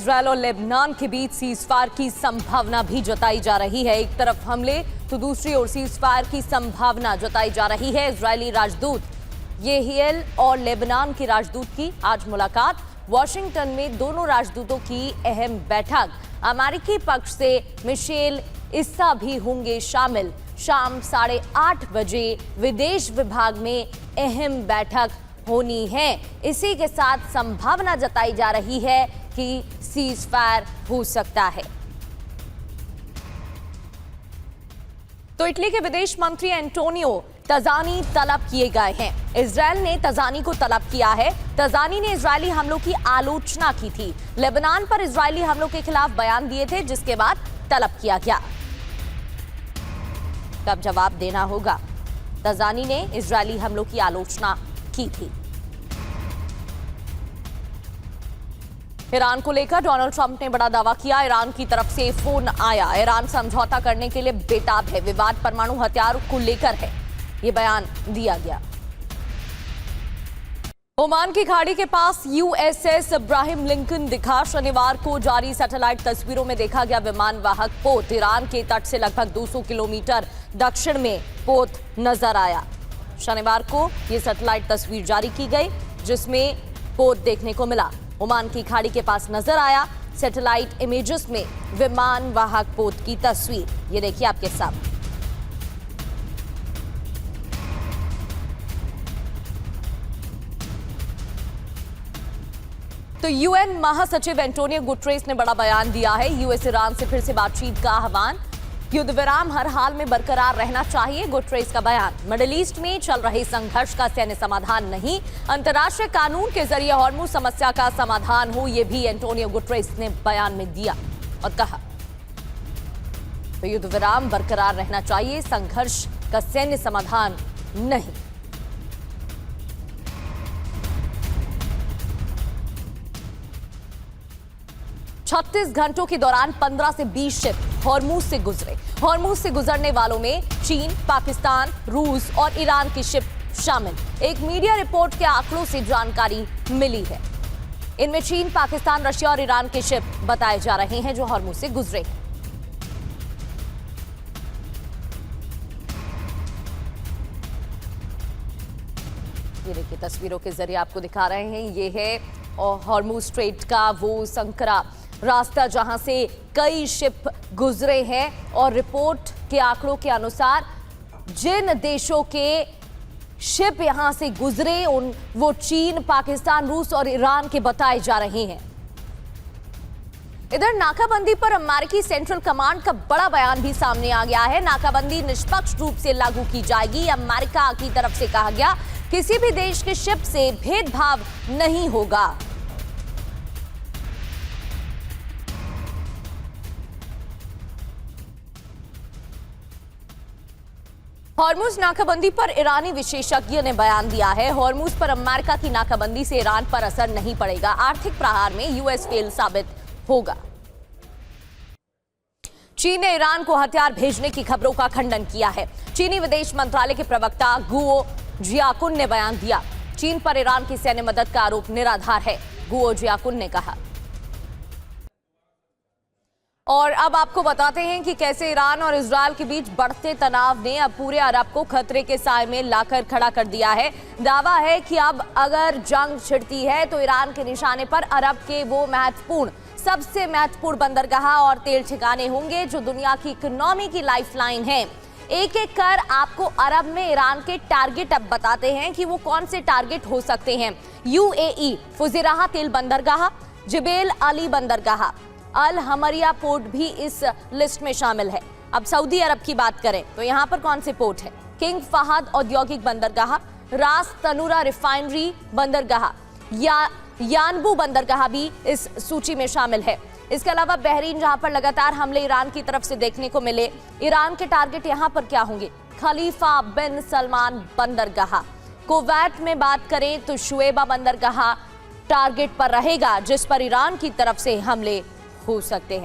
Israel और Lebanon के बीच ceasefire की संभावना भी जताई जा रही है। एक तरफ हमले तो दूसरी ओर सीजफायर की संभावना जताई जा रही है। इजरायली राजदूत येहिएल और लेबनान के राजदूत की आज मुलाकात। वॉशिंगटन में दोनों राजदूतों की अहम बैठक। अमेरिकी पक्ष से मिशेल इस्सा भी होंगे शामिल। शाम 8:30 बजे विदेश विभाग में अहम बैठक होनी है। इसी के साथ संभावना जताई जा रही है कि सीजफायर हो सकता है। तो इटली के विदेश मंत्री एंटोनियो तजानी तलब किए गए हैं। इजरायल ने तजानी को तलब किया है। तजानी ने इजरायली हमलों की आलोचना की थी। लेबनान पर इजरायली हमलों के खिलाफ बयान दिए थे, जिसके बाद तलब किया गया। तब जवाब देना होगा। तजानी ने इजरायली हमलों की आलोचना की थी। ईरान को लेकर डोनाल्ड ट्रंप ने बड़ा दावा किया। ईरान की तरफ से फोन आया। ईरान समझौता करने के लिए बेताब है। विवाद परमाणु हथियार को लेकर है, ये बयान दिया गया। ओमान की खाड़ी के पास यूएसएस इब्राहिम लिंकन दिखा। शनिवार को जारी सैटेलाइट तस्वीरों में देखा गया विमान वाहक पोत। ईरान के तट से लगभग 200 किलोमीटर दक्षिण में पोत नजर आया। शनिवार को यह सैटेलाइट तस्वीर जारी की गई, जिसमें पोत देखने को मिला। ओमान की खाड़ी के पास नजर आया सैटेलाइट इमेजेस में विमान वाहक पोत की तस्वीर। ये देखिए आपके सामने। तो यूएन महासचिव एंटोनियो गुटेरेस ने बड़ा बयान दिया है। यूएस ईरान से फिर से बातचीत का आह्वान। युद्ध विराम हर हाल में बरकरार रहना चाहिए, गुटेरेस का बयान। मिडिल ईस्ट में चल रहे संघर्ष का सैन्य समाधान नहीं, अंतर्राष्ट्रीय कानून के जरिए हॉर्मुज समस्या का समाधान हो, यह भी एंटोनियो गुटेरेस ने बयान में दिया और कहा। तो युद्ध विराम बरकरार रहना चाहिए, संघर्ष का सैन्य समाधान नहीं। छत्तीस घंटों के दौरान 15 से 20 शिप हॉर्मुज से गुजरे। हॉर्मुज से गुजरने वालों में चीन, पाकिस्तान, रूस और ईरान की शिप शामिल। एक मीडिया रिपोर्ट के आंकड़ों से जानकारी मिली है। इनमें चीन, पाकिस्तान, रशिया और ईरान के शिप बताए जा रहे हैं जो हॉर्मुज से गुजरे हैं। ये देखिए तस्वीरों के जरिए आपको दिखा रहे हैं। ये है हॉर्मुज स्ट्रेट का वो संकरा रास्ता जहां से कई शिप गुजरे हैं। और रिपोर्ट के आंकड़ों के अनुसार जिन देशों के शिप यहां से गुजरे वो चीन, पाकिस्तान, रूस और ईरान के बताए जा रहे हैं। इधर नाकाबंदी पर अमेरिकी सेंट्रल कमांड का बड़ा बयान भी सामने आ गया है। नाकाबंदी निष्पक्ष रूप से लागू की जाएगी। अमेरिका की तरफ से कहा गया किसी भी देश के शिप से भेदभाव नहीं होगा। हॉर्मुज नाकाबंदी पर ईरानी विशेषज्ञ ने बयान दिया है। हॉर्मुज पर अमेरिका की नाकाबंदी से ईरान पर असर नहीं पड़ेगा। आर्थिक प्रहार में यूएस फेल साबित होगा। चीन ने ईरान को हथियार भेजने की खबरों का खंडन किया है। चीनी विदेश मंत्रालय के प्रवक्ता गुओ जियाकुन ने बयान दिया। चीन पर ईरान की सैन्य मदद का आरोप निराधार है, गुओ जियाकुन ने कहा। और अब आपको बताते हैं कि कैसे ईरान और इजरायल के बीच बढ़ते तनाव ने अब पूरे अरब को खतरे के साए में लाकर खड़ा कर दिया है। दावा है कि अब अगर जंग छिड़ती है तो ईरान के निशाने पर अरब के वो सबसे महत्वपूर्ण बंदरगाह और तेल ठिकाने होंगे जो दुनिया की इकोनॉमी की लाइफलाइन है। एक एक कर आपको अरब में ईरान के टारगेट अब बताते हैं कि वो कौन से टारगेट हो सकते हैं। यूएई फुजेराह तेल बंदरगाह, जिबेल अली बंदरगाह, अल हमरिया पोर्ट भी इस लिस्ट में शामिल है। अब सऊदी अरब की बात करें तो यहाँ पर कौन से पोर्ट है? किंग फहद औद्योगिक बंदरगाह, रास तनूरा रिफाइनरी बंदरगाह, यानबू बंदरगाह भी इस सूची में शामिल है। इसके अलावा बहरीन, जहां पर लगातार हमले ईरान की तरफ से देखने को मिले। ईरान के टारगेट यहां पर क्या होंगे? खलीफा बिन सलमान बंदरगाह। कुवैत में बात करें तो शुएबा बंदरगाह टारगेट पर रहेगा, जिस पर ईरान की तरफ से हमले हो सकते हैं।